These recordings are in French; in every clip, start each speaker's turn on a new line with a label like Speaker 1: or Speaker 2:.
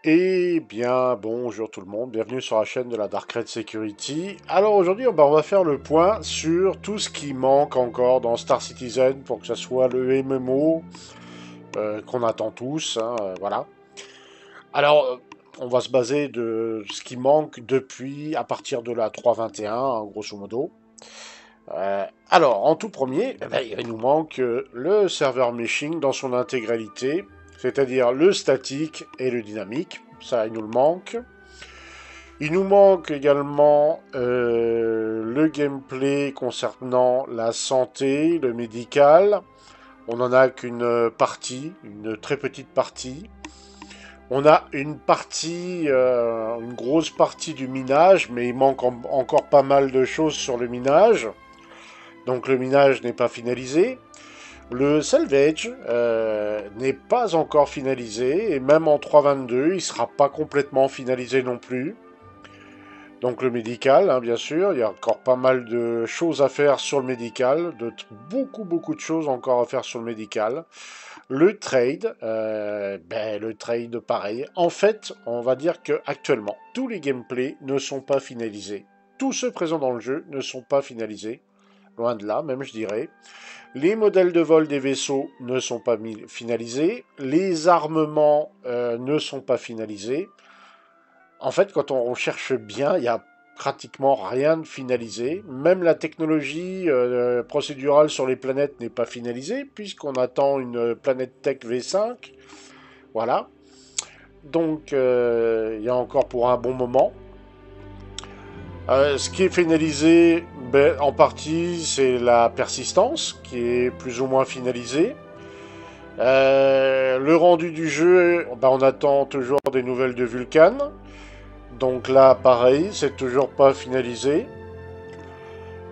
Speaker 1: Eh bien, bonjour tout le monde, bienvenue sur la chaîne de la Dark Red Security. Alors aujourd'hui, on va faire le point sur tout ce qui manque encore dans Star Citizen pour que ça soit le MMO qu'on attend tous, hein, voilà. Alors, on va se baser de ce qui manque depuis, à partir de la 3.21, hein, grosso modo. Alors, en tout premier, eh ben, il nous manque le serveur meshing dans son intégralité, c'est-à-dire le statique et le dynamique. Ça, il nous le manque. Il nous manque également le gameplay concernant la santé, le médical. On n'en a qu'une partie, une très petite partie. On a une partie, une grosse partie du minage, mais il manque encore pas mal de choses sur le minage. Donc le minage n'est pas finalisé. Le salvage n'est pas encore finalisé, et même en 3.22, il ne sera pas complètement finalisé non plus. Donc le médical, hein, bien sûr, il y a encore pas mal de choses à faire sur le médical, beaucoup de choses encore à faire sur le médical. Le trade pareil. En fait, on va dire que actuellement, tous les gameplays ne sont pas finalisés. Tous ceux présents dans le jeu ne sont pas finalisés, loin de là, même je dirais. Les modèles de vol des vaisseaux ne sont pas finalisés, les armements ne sont pas finalisés. En fait, quand on cherche bien, il n'y a pratiquement rien de finalisé. Même la technologie procédurale sur les planètes n'est pas finalisée, puisqu'on attend une planète Tech V5. Voilà. Donc, il y a encore pour un bon moment. Ce qui est finalisé, en partie, c'est la persistance, qui est plus ou moins finalisée. Le rendu du jeu, on attend toujours des nouvelles de Vulcan. Donc là, pareil, c'est toujours pas finalisé.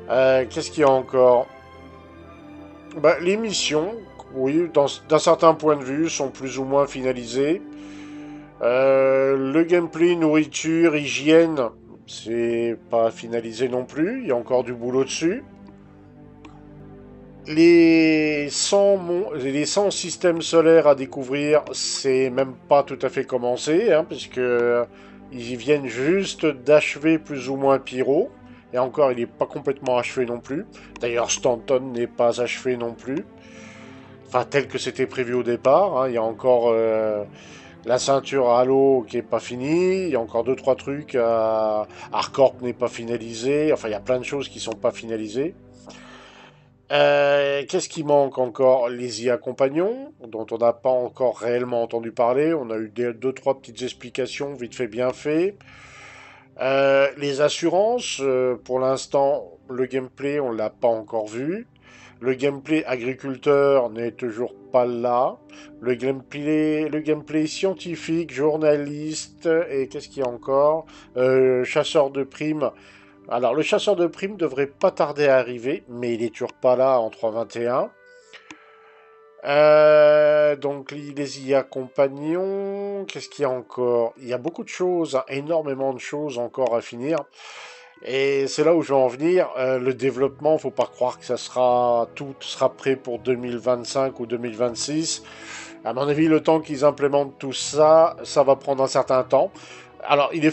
Speaker 1: Qu'est-ce qu'il y a encore? Les missions, oui, d'un certain point de vue, sont plus ou moins finalisées. Le gameplay, nourriture, hygiène, c'est pas finalisé non plus. Il y a encore du boulot dessus. Les 100 systèmes solaires à découvrir, c'est même pas tout à fait commencé, hein, puisque ils viennent juste d'achever plus ou moins Pyro. Et encore, il n'est pas complètement achevé non plus. D'ailleurs, Stanton n'est pas achevé non plus. Enfin, tel que c'était prévu au départ, hein. Il y a encore la ceinture Halo qui est pas finie. Il y a encore deux trois trucs. Harcorp n'est pas finalisé. Enfin, il y a plein de choses qui sont pas finalisées. Qu'est-ce qui manque encore? Les IA compagnons, dont on n'a pas encore réellement entendu parler. On a eu deux, trois petites explications, vite fait, bien fait. Les assurances, pour l'instant, le gameplay, on l'a pas encore vu. Le gameplay agriculteur n'est toujours pas là. Le gameplay scientifique, journaliste, et qu'est-ce qu'il y a encore? Chasseur de primes. Alors, le chasseur de primes devrait pas tarder à arriver, mais il est toujours pas là en 3.21. Donc, les IA compagnons, qu'est-ce qu'il y a encore? Il y a beaucoup de choses, hein, énormément de choses encore à finir. Et c'est là où je veux en venir. Le développement, faut pas croire que tout sera prêt pour 2025 ou 2026. À mon avis, le temps qu'ils implémentent tout ça, ça va prendre un certain temps. Alors, il est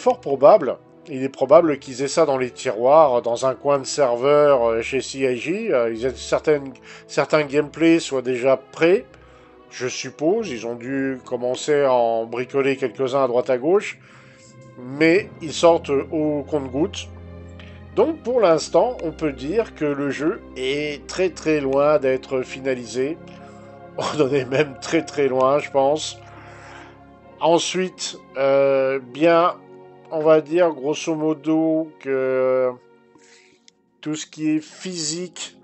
Speaker 1: probable qu'ils aient ça dans les tiroirs, dans un coin de serveur chez CIG. Certains gameplays soient déjà prêts, je suppose. Ils ont dû commencer à en bricoler quelques-uns à droite à gauche. Mais ils sortent au compte-gouttes. Donc pour l'instant, on peut dire que le jeu est très loin d'être finalisé. On en est même très loin, je pense. Ensuite, on va dire grosso modo que tout ce qui est physique,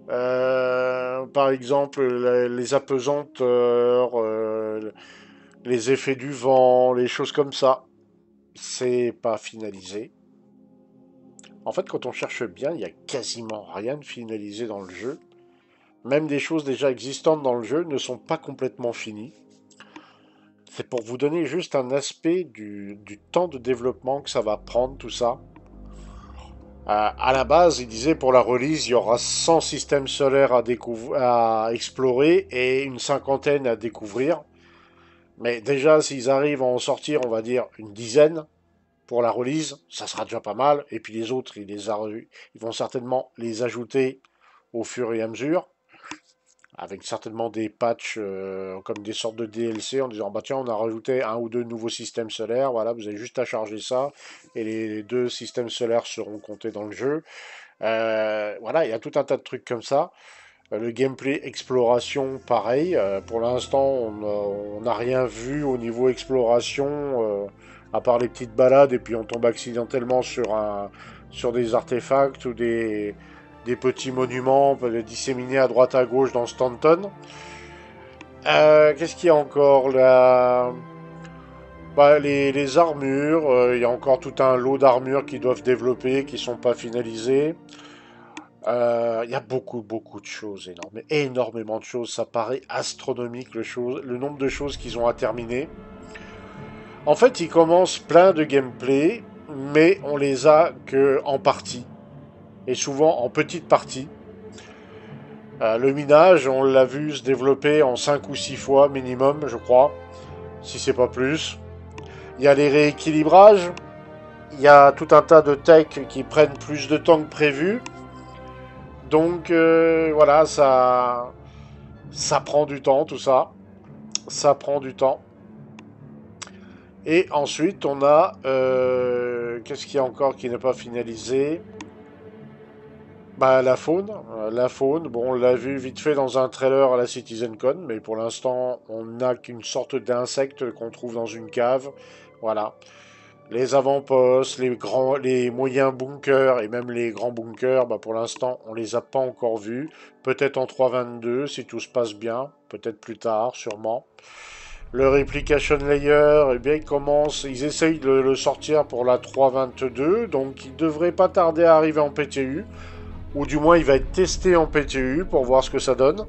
Speaker 1: par exemple les apesanteurs, les effets du vent, les choses comme ça, c'est pas finalisé. En fait, quand on cherche bien, il n'y a quasiment rien de finalisé dans le jeu. Même des choses déjà existantes dans le jeu ne sont pas complètement finies. C'est pour vous donner juste un aspect du temps de développement que ça va prendre tout ça. À la base, il disait pour la release, il y aura 100 systèmes solaires à explorer et une cinquantaine à découvrir. Mais déjà, s'ils arrivent à en sortir, on va dire, une dizaine pour la release, ça sera déjà pas mal. Et puis les autres, ils vont certainement les ajouter au fur et à mesure, avec certainement des patchs comme des sortes de DLC en disant bah tiens on a rajouté un ou deux nouveaux systèmes solaires, voilà vous avez juste à charger ça et les deux systèmes solaires seront comptés dans le jeu. Voilà, il y a tout un tas de trucs comme ça. Le gameplay exploration, pareil. Pour l'instant, on n'a rien vu au niveau exploration, à part les petites balades, et puis on tombe accidentellement sur des artefacts ou des petits monuments disséminés à droite à gauche dans Stanton. Qu'est-ce qu'il y a encore là? Bah, les armures, il y a encore tout un lot d'armures qui doivent développer, qui sont pas finalisées. Il y a beaucoup de choses, énormément de choses. Ça paraît astronomique le nombre de choses qu'ils ont à terminer. En fait, ils commencent plein de gameplay, mais on les a que en partie, et souvent en petite partie. Le minage, on l'a vu se développer en 5 ou 6 fois minimum, je crois, si c'est pas plus. Il y a les rééquilibrages, il y a tout un tas de techs qui prennent plus de temps que prévu. Donc voilà, ça prend du temps tout ça. Ça prend du temps. Et ensuite on a... qu'est-ce qu'il y a encore qui n'est pas finalisé? Bah la faune. La faune, bon on l'a vu vite fait dans un trailer à la CitizenCon, mais pour l'instant on n'a qu'une sorte d'insecte qu'on trouve dans une cave. Voilà. Les avant-postes, les moyens bunkers et même les grands bunkers, bah pour l'instant, on les a pas encore vus. Peut-être en 3.22 si tout se passe bien, peut-être plus tard, sûrement. Le replication layer, eh bien, ils essayent de le sortir pour la 3.22, donc il devrait pas tarder à arriver en PTU, ou du moins il va être testé en PTU pour voir ce que ça donne.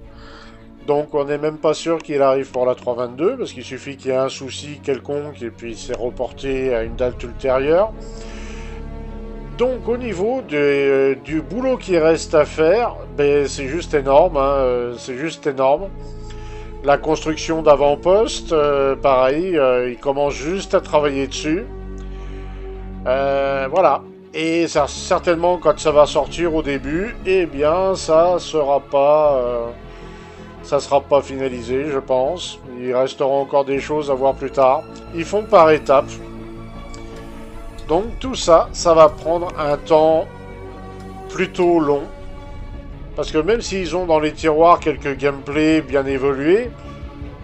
Speaker 1: Donc on n'est même pas sûr qu'il arrive pour la 3.22, parce qu'il suffit qu'il y ait un souci quelconque et puis c'est reporté à une date ultérieure. Donc au niveau du boulot qui reste à faire, ben, c'est juste énorme, hein, c'est juste énorme. La construction d'avant-poste, pareil, ils commencent juste à travailler dessus. Voilà. Et certainement quand ça va sortir au début, eh bien ça sera pas... ça sera pas finalisé, je pense. Il restera encore des choses à voir plus tard. Ils font par étapes. Donc tout ça, ça va prendre un temps plutôt long. Parce que même s'ils ont dans les tiroirs quelques gameplays bien évolués,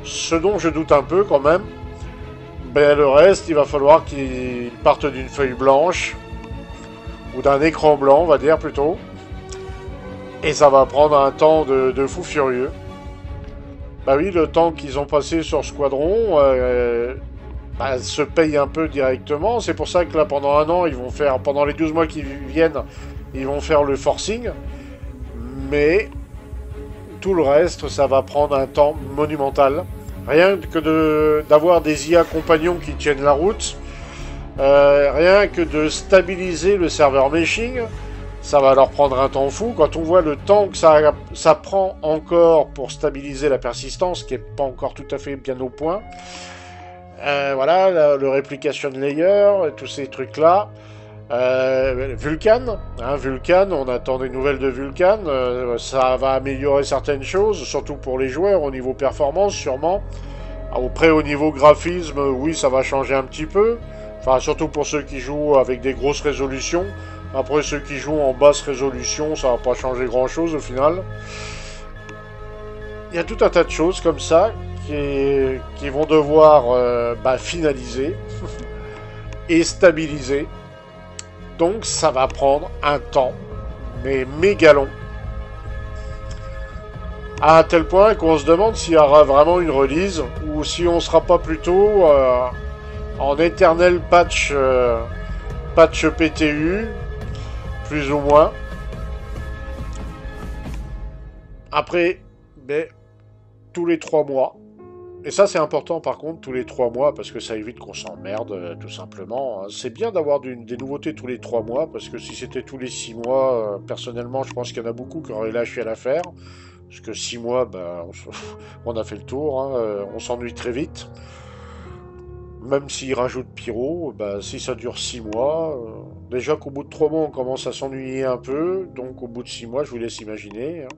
Speaker 1: ce dont je doute un peu quand même, ben le reste, il va falloir qu'ils partent d'une feuille blanche, ou d'un écran blanc, on va dire plutôt. Et ça va prendre un temps de fou furieux. Bah oui, le temps qu'ils ont passé sur Squadron bah, se paye un peu directement. C'est pour ça que là, pendant un an, ils vont faire, pendant les 12 mois qui viennent, ils vont faire le forcing. Mais tout le reste, ça va prendre un temps monumental. Rien que d'avoir des IA compagnons qui tiennent la route. Rien que de stabiliser le serveur meshing. Ça va leur prendre un temps fou. Quand on voit le temps que ça prend encore pour stabiliser la persistance, qui n'est pas encore tout à fait bien au point. Voilà, le replication layer, tous ces trucs-là. Vulkan, hein, Vulkan, on attend des nouvelles de Vulkan. Ça va améliorer certaines choses, surtout pour les joueurs, au niveau performance, sûrement. Après, au niveau graphisme, oui, ça va changer un petit peu. Enfin, surtout pour ceux qui jouent avec des grosses résolutions. Après, ceux qui jouent en basse résolution, ça va pas changer grand-chose au final. Il y a tout un tas de choses comme ça qui vont devoir finaliser et stabiliser. Donc, ça va prendre un temps, mais méga long. À un tel point qu'on se demande s'il y aura vraiment une release ou si on sera pas plutôt en éternel patch PTU. Plus ou moins. Après, mais, tous les 3 mois. Et ça, c'est important, par contre, tous les 3 mois, parce que ça évite qu'on s'emmerde, tout simplement. C'est bien d'avoir des nouveautés tous les 3 mois, parce que si c'était tous les 6 mois, personnellement, je pense qu'il y en a beaucoup qui auraient lâché l'affaire. Parce que 6 mois, on a fait le tour, hein, on s'ennuie très vite. Même s'ils rajoutent Pyro, bah, si ça dure 6 mois, déjà qu'au bout de 3 mois on commence à s'ennuyer un peu, donc au bout de 6 mois je vous laisse imaginer, hein.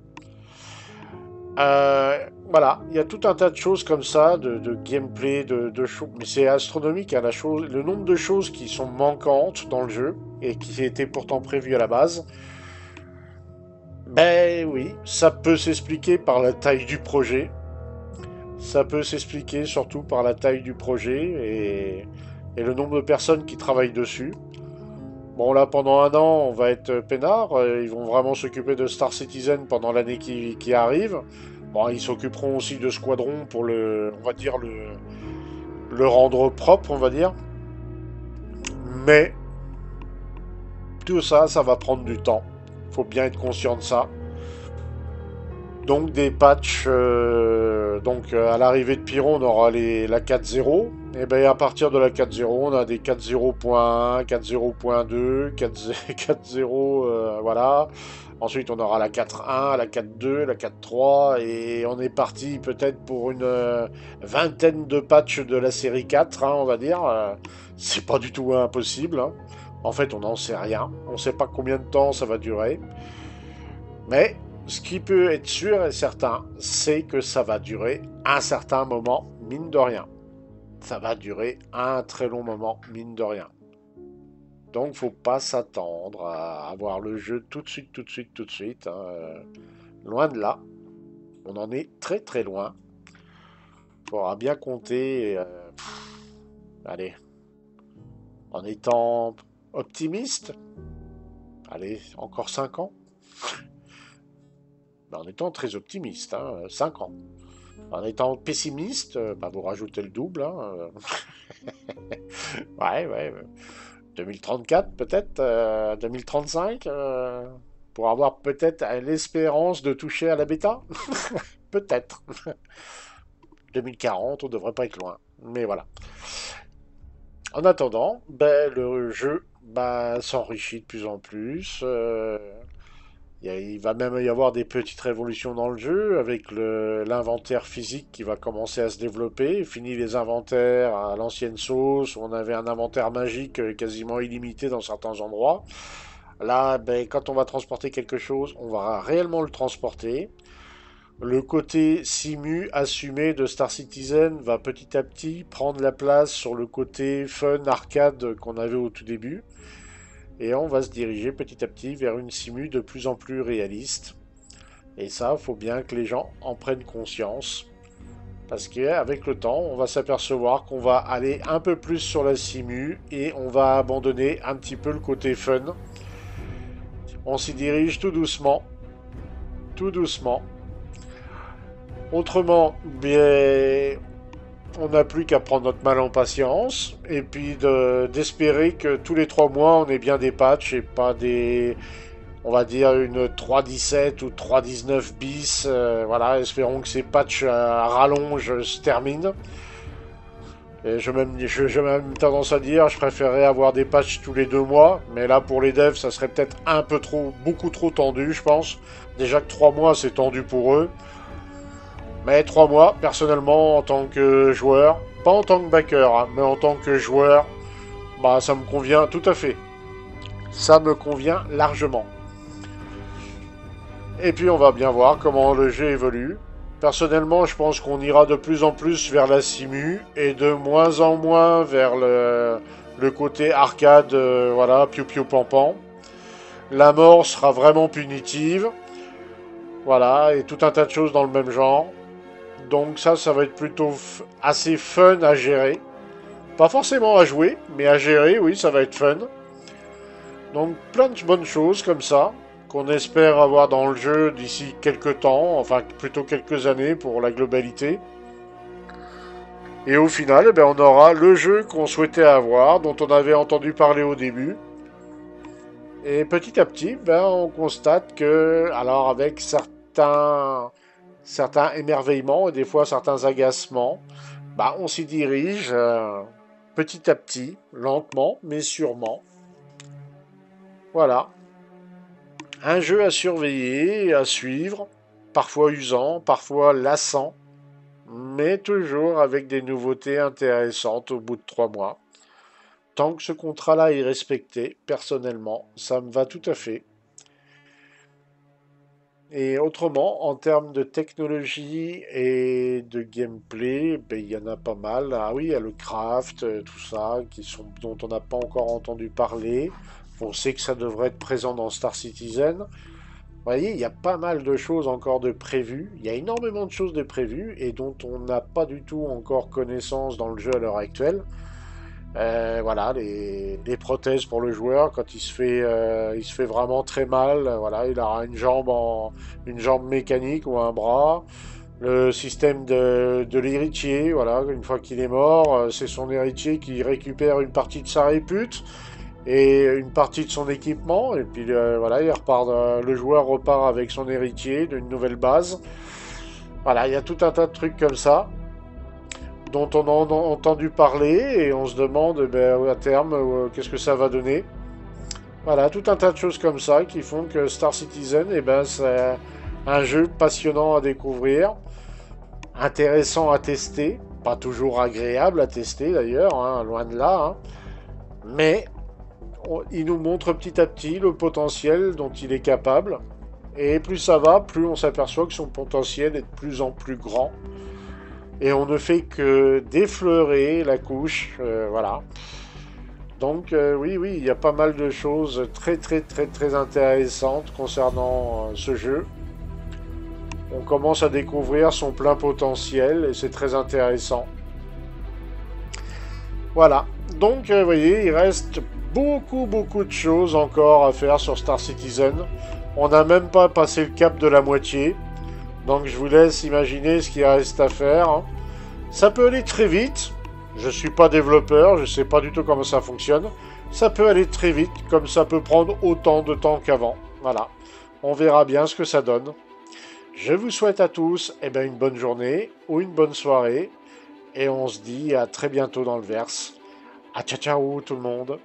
Speaker 1: Voilà, il y a tout un tas de choses comme ça, de gameplay, de choses, mais c'est astronomique hein, le nombre de choses qui sont manquantes dans le jeu et qui étaient pourtant prévues à la base. Ben oui, ça peut s'expliquer par la taille du projet, ça peut s'expliquer surtout par la taille du projet et le nombre de personnes qui travaillent dessus. Bon là pendant un an on va être peinard, ils vont vraiment s'occuper de Star Citizen pendant l'année qui arrive. Bon ils s'occuperont aussi de Squadron pour on va dire le rendre propre on va dire. Mais tout ça, ça va prendre du temps. Faut bien être conscient de ça. Donc des patchs, à l'arrivée de Pyro, on aura la 4.0. Et bien à partir de la 4.0, on a des 4.0.1, 4.0.2, 4.0, voilà. Ensuite, on aura la 4.1, la 4.2, la 4.3, et on est parti peut-être pour une vingtaine de patchs de la série 4, hein, on va dire. C'est pas du tout impossible, hein. En fait, on n'en sait rien. On ne sait pas combien de temps ça va durer. Mais ce qui peut être sûr et certain, c'est que ça va durer un certain moment, mine de rien. Ça va durer un très long moment, mine de rien. Donc, faut pas s'attendre à avoir le jeu tout de suite, tout de suite, tout de suite, hein. Loin de là. On en est très très loin. Faudra bien compter. Allez, en étant optimiste. Allez, encore 5 ans. En étant très optimiste, hein, 5 ans. En étant pessimiste, bah, vous rajoutez le double, hein. Ouais, ouais. 2034 peut-être, 2035, pour avoir peut-être l'espérance de toucher à la bêta. Peut-être. 2040, on devrait pas être loin. Mais voilà. En attendant, ben, le jeu s'enrichit de plus en plus. Il va même y avoir des petites révolutions dans le jeu avec l'inventaire physique qui va commencer à se développer. Fini les inventaires à l'ancienne sauce où on avait un inventaire magique quasiment illimité dans certains endroits. Là, ben, quand on va transporter quelque chose, on va réellement le transporter. Le côté simu assumé de Star Citizen va petit à petit prendre la place sur le côté fun arcade qu'on avait au tout début. Et on va se diriger petit à petit vers une simu de plus en plus réaliste. Et ça, faut bien que les gens en prennent conscience. Parce qu'avec le temps, on va s'apercevoir qu'on va aller un peu plus sur la simu et on va abandonner un petit peu le côté fun. On s'y dirige tout doucement. Tout doucement. Autrement, bien, on n'a plus qu'à prendre notre mal en patience et puis d'espérer que tous les 3 mois on ait bien des patchs et pas des, on va dire une 3.17 ou 3.19 bis. Voilà, espérons que ces patchs à rallonge se terminent. Et j'ai même tendance à dire, je préférerais avoir des patchs tous les 2 mois, mais là pour les devs ça serait peut-être un peu trop, beaucoup trop tendu je pense. Déjà que 3 mois c'est tendu pour eux. Mais 3 mois, personnellement, en tant que joueur, pas en tant que backer, hein, mais en tant que joueur, bah ça me convient tout à fait. Ça me convient largement. Et puis on va bien voir comment le jeu évolue. Personnellement, je pense qu'on ira de plus en plus vers la simu et de moins en moins vers le côté arcade, voilà, piou piou pan pan. La mort sera vraiment punitive. Voilà, et tout un tas de choses dans le même genre. Donc ça va être plutôt assez fun à gérer. Pas forcément à jouer, mais à gérer, oui, ça va être fun. Donc plein de bonnes choses comme ça, qu'on espère avoir dans le jeu d'ici quelques temps, enfin plutôt quelques années pour la globalité. Et au final, eh ben, on aura le jeu qu'on souhaitait avoir, dont on avait entendu parler au début. Et petit à petit, ben, on constate que, alors avec certains émerveillements et des fois certains agacements, bah, on s'y dirige petit à petit, lentement, mais sûrement. Voilà. Un jeu à surveiller, à suivre, parfois usant, parfois lassant, mais toujours avec des nouveautés intéressantes au bout de 3 mois. Tant que ce contrat-là est respecté, personnellement, ça me va tout à fait. Et autrement, en termes de technologie et de gameplay, ben, il y en a pas mal. Ah oui, il y a le craft, tout ça, dont on n'a pas encore entendu parler. On sait que ça devrait être présent dans Star Citizen. Vous voyez, il y a pas mal de choses encore de prévues. Il y a énormément de choses de prévues et dont on n'a pas du tout encore connaissance dans le jeu à l'heure actuelle. Voilà, les prothèses pour le joueur quand il se fait vraiment très mal. Voilà, il aura une jambe mécanique ou un bras. Le système de l'héritier, voilà, une fois qu'il est mort, c'est son héritier qui récupère une partie de sa répute et une partie de son équipement. Et puis voilà, le joueur repart avec son héritier d'une nouvelle base. Voilà, il y a tout un tas de trucs comme ça dont on a entendu parler et on se demande ben, à terme qu'est-ce que ça va donner. Voilà, tout un tas de choses comme ça qui font que Star Citizen, eh ben, c'est un jeu passionnant à découvrir, intéressant à tester, pas toujours agréable à tester d'ailleurs, hein, loin de là, hein. Mais il nous montre petit à petit le potentiel dont il est capable. Et plus ça va, plus on s'aperçoit que son potentiel est de plus en plus grand. Et on ne fait que défleurer la couche, voilà. Donc oui, oui, il y a pas mal de choses très très très très intéressantes concernant ce jeu. On commence à découvrir son plein potentiel et c'est très intéressant. Voilà. Donc vous voyez, il reste beaucoup beaucoup de choses encore à faire sur Star Citizen. On n'a même pas passé le cap de la moitié. Donc je vous laisse imaginer ce qu'il reste à faire, hein. Ça peut aller très vite. Je ne suis pas développeur, je ne sais pas du tout comment ça fonctionne. Ça peut aller très vite, comme ça peut prendre autant de temps qu'avant. Voilà. On verra bien ce que ça donne. Je vous souhaite à tous une bonne journée ou une bonne soirée. Et on se dit à très bientôt dans le verse. À ciao ciao tout le monde.